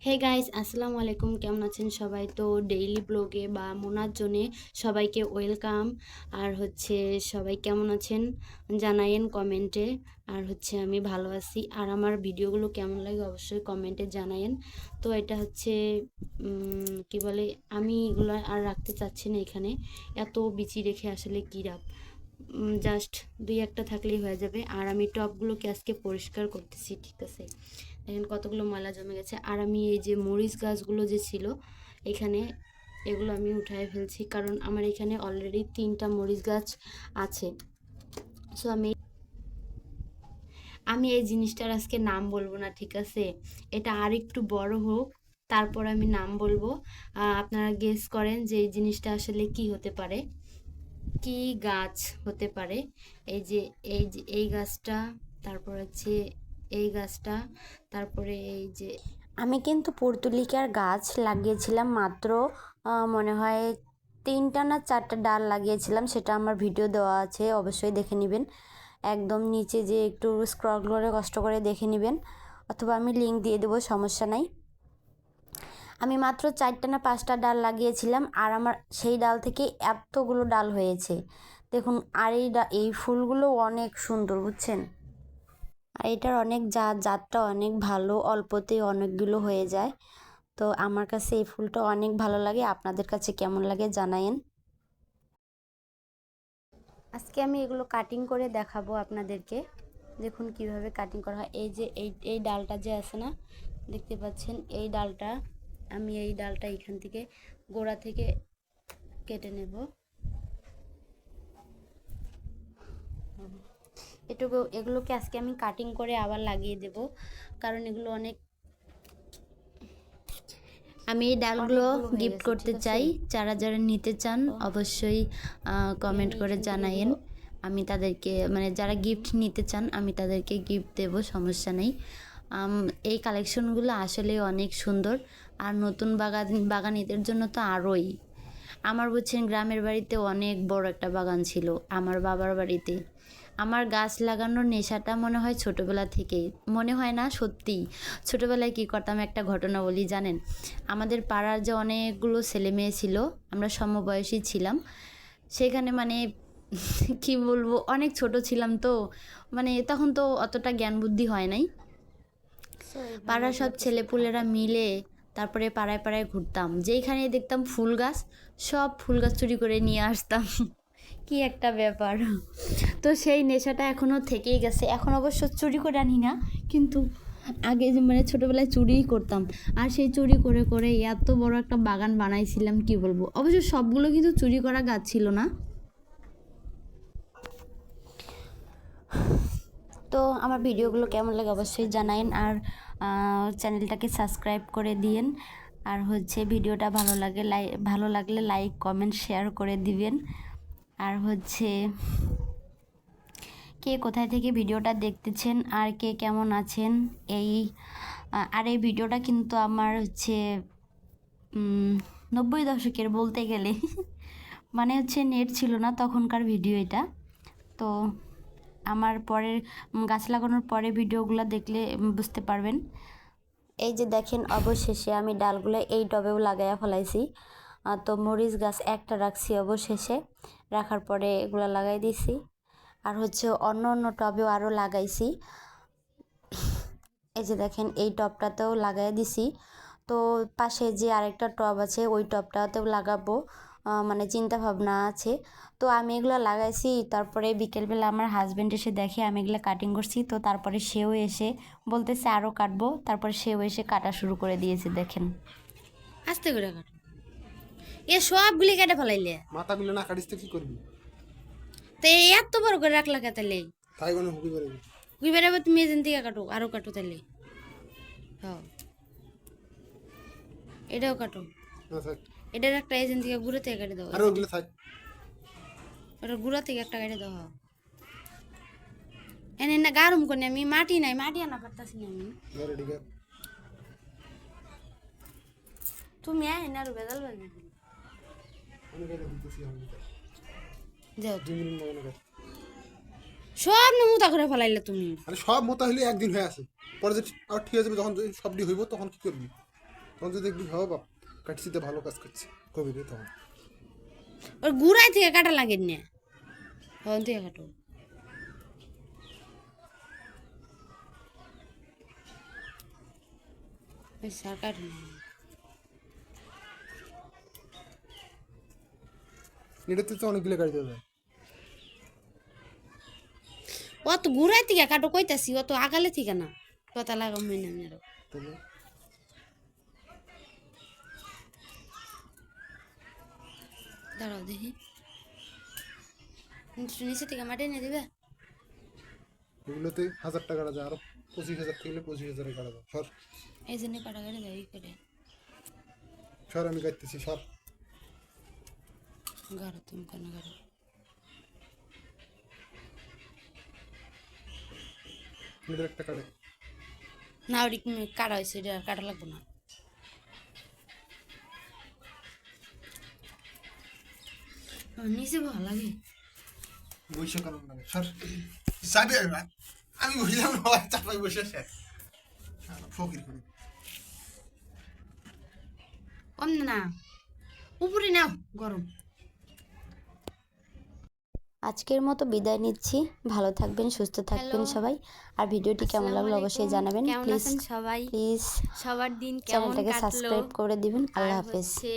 Hey guys, আসসালামু আলাইকুম। কেমন আছেন সবাই? তো ডেইলি ব্লগে বা মোনার জন্যে সবাইকে ওয়েলকাম। আর সবাই কেমন আছেন জানায়েন কমেন্টে। আর আমি ভালো আছি। আর আমার ভিডিওগুলো কেমন লাগে অবশ্যই কমেন্টে জানায়েন। তো এটা কি বলে, আমি এগুলো আর রাখতে চাচ্ছি না এখানে। এত বিচি রেখে আসলে কী রাখ, জাস্ট দুই একটা থাকলেই হয়ে যাবে। আর আমি টবগুলোকে আজকে পরিষ্কার করতেছি, ঠিক আছে? দেখেন কতগুলো ময়লা জমে গেছে। আর আমি এই যে মরিচ গাছগুলো যে ছিল এখানে, এগুলো আমি উঠায় ফেলছি, কারণ আমার এখানে অলরেডি 3টা মরিচ গাছ আছে। সো আমি এই জিনিসটার আজকে নাম বলবো না, ঠিক আছে? এটা আর একটু বড় হোক, তারপর আমি নাম বলবো। আপনারা গেস করেন যে এই জিনিসটা আসলে কি হতে পারে, কি গাছ হতে পারে। এই গাছটা, তারপর এই গাছটা, তারপরে এই যে আমি কিন্তু পর্তুলিকার গাছ লাগিয়েছিলাম মাত্র মনে হয় 3টা না 4টা ডাল লাগিয়েছিলাম। সেটা আমার ভিডিও দেওয়া আছে, অবশ্যই দেখে নেবেন। একদম নিচে যে একটু স্ক্রল করে কষ্ট করে দেখে নেবেন, অথবা আমি লিঙ্ক দিয়ে দেবো, সমস্যা নাই। আমি মাত্র 4টা না 5টা ডাল লাগিয়েছিলাম, আর আমার সেই ডাল থেকে এতগুলো ডাল হয়েছে দেখুন। আর এই ফুলগুলো অনেক সুন্দর, বুঝছেন? আর এটার জাতটা অনেক ভালো, অল্পতেই অনেকগুলো হয়ে যায়। তো আমার কাছে এই ফুলটা অনেক ভালো লাগে। আপনাদের কাছে কেমন লাগে জানায়েন। আজকে আমি এগুলো কাটিং করে দেখাবো আপনাদেরকে। দেখুন কিভাবে কাটিং করা হয়। এই যে এই ডালটা যে আছে না, দেখতে পাচ্ছেন? এই ডালটা এখান থেকে গোড়া থেকে কেটে নেব। এগুলোকে আজকে আমি কাটিং করে আবার লাগিয়ে দেব, কারণ এগুলো অনেক, আমি এই ডালগুলো গিফট করতে চাই। যারা যারা নিতে চান অবশ্যই কমেন্ট করে জানায়েন। আমি তাদেরকে, মানে যারা গিফট নিতে চান আমি তাদেরকে গিফট দেব, সমস্যা নেই। এই কালেকশনগুলো আসলে অনেক সুন্দর। আর নতুন বাগানিদের জন্য তো আরোই। আমার বুঝছেন, গ্রামের বাড়িতে অনেক বড় একটা বাগান ছিল আমার বাবার বাড়িতে। আমার গাছ লাগানোর নেশাটা মনে হয় ছোটোবেলা থেকেই, মনে হয় না সত্যি। ছোটোবেলায় কী করতাম একটা ঘটনা বলি, জানেন? আমাদের পাড়ার যে অনেকগুলো ছেলে মেয়ে ছিল, আমরা সমবয়সী ছিলাম। সেখানে মানে কি বলবো, অনেক ছোট ছিলাম তো, মানে তখন তো অতটা জ্ঞান বুদ্ধি হয় নাই। পাড়ার সব ছেলেপুলেরা মিলে তারপরে পাড়ায় পাড়ায় ঘুরতাম, যেইখানে দেখতাম ফুল গাছ, সব ফুল গাছ চুরি করে নিয়ে আসতাম। কি একটা ব্যাপার! তো সেই নেশাটা এখনও থেকেই গেছে। এখন অবশ্য চুরি করে আনি না, কিন্তু আগে মানে ছোটোবেলায় চুরিই করতাম। আর সেই চুরি করে করে এত বড় একটা বাগান বানাইছিলাম, কি বলবো। অবশ্য সবগুলো কিন্তু চুরি করা গাছ ছিল না। তো আমার ভিডিওগুলো কেমন লাগে অবশ্যই জানাইন। আর চ্যানেলটাকে সাবস্ক্রাইব করে দিয়েন। আর ভিডিওটা ভালো লাগলে লাইক কমেন্ট শেয়ার করে দিবেন। আর কে কোথায় থেকে ভিডিওটা দেখতেছেন আর কে কেমন আছেন। আর এই ভিডিওটা কিন্তু আমার 90 দশকের বলতে গেলে। মানে নেট ছিল না তখনকার ভিডিও এটা। তো আমার পরের গাছ লাগানোর পরে ভিডিওগুলো দেখলে বুঝতে পারবেন। এই যে দেখেন, অবশেষে আমি ডালগুলো এই টবেও লাগাইয়া ফেলাইছি। তো মরিচ গাছ একটা রাখছি অবশেষে, রাখার পরে এগুলো লাগাই দিছি। আর অন্য অন্য টবেও আরও লাগাইছি। এই যে দেখেন, এই টবটাতেও লাগাই দিছি। তো পাশে যে আরেকটা টব আছে ওই টবটাতেও লাগাবো, মানে চিন্তা ভাবনা আছে। তো আমি এগুলো লাগাইছি। তারপরে বিকেলবেলা আমার হাজব্যান্ড এসে দেখে আমি এগুলো কাটিং করছি। তো তারপরে সেও এসে বলতেছে আরও কাটবো, তারপরে সেও এসে কাটা শুরু করে দিয়েছে। দেখেন, আস্তে করে কাটো। এ সবগুলি কেটে ফেলাইলে, মাথাগুলো না কাটিস তো কি করবি? তো এত বড় করে রাখলা কে তাহলে? তাই কোনো হুকি পারবি? হুকি বেড়াবো, তুমি এজেন থেকে কাটো, আরও কাটো তাহলে। হ্যাঁ, এটাও কাটো। না থাক, এটার একটা এজেন্ট থেকে ঘুরে থেকে কেটে দাও। আরে ওগুলো থাক। ওটা গুঁড়া থেকে একটা কেটে দাও। এনে না গারম করে আমি মাটি নাই, মাটি আনা পারতাছি না আমি। ধরে ঠিক আছে, তুমি আয় না আর বেদাল বাজবে। আমি কেটে দিতেছি। আমি যাও দিন মনে কর, সব নমুতা করে ফেলাইলে তুমি। আরে সব মতো হলে একদিন হয়ে আসে, পরে যে আর ঠিক আছে যখন সবটি হইব তখন কি করবি? তখন যদি একটু ভাবো বাপ কাটছি তো ভালো কাজ করছে কবি রে তখন ওর গুড়াই থেকে কাটা লাগে না তখন থেকে কাটো সরকার এটাতে তো অনেকগুলো গাড়ি দেওয়া যায় অত গুড়াই থেকে কাটো কইতাছি অত আগালে থেকে না কথা লাগাম না মেরো তাহলে দাঁড়াও দেখি নিচে থেকে মাটি এনে দিবে এগুলোতে 1000 টাকা কাটা যায় আরো 25,000 থেকে 25,000 কাটা যায় সর এই জন্য কাটা কাটা যাই করে সর আমি কাটতেছি সর গাড়ো তুমি কেন গাড়ো এটার একটা কাটে না ওটি কাটা হয়েছে এটা আর কাটা লাগবে না নিচে ভালো লাগে বসে কারণ লাগে সর সাবে আমি বসলাম না চাপাই বসে শেষ ফকির করে কম না উপরে নাও গরম আজকের মতো বিদায় নিচ্ছি ভালো থাকবেন সুস্থ থাকবেন Hello. সবাই আর ভিডিওটি কেমন লাগলো অবশ্যই জানাবেন কেমন প্লিজ আছেন সবাই প্লিজ সবার দিন কেমন চ্যানেলটাকে কাটলো সাবস্ক্রাইব করে দিবেন আর আল্লাহ হাফেজ হচ্ছে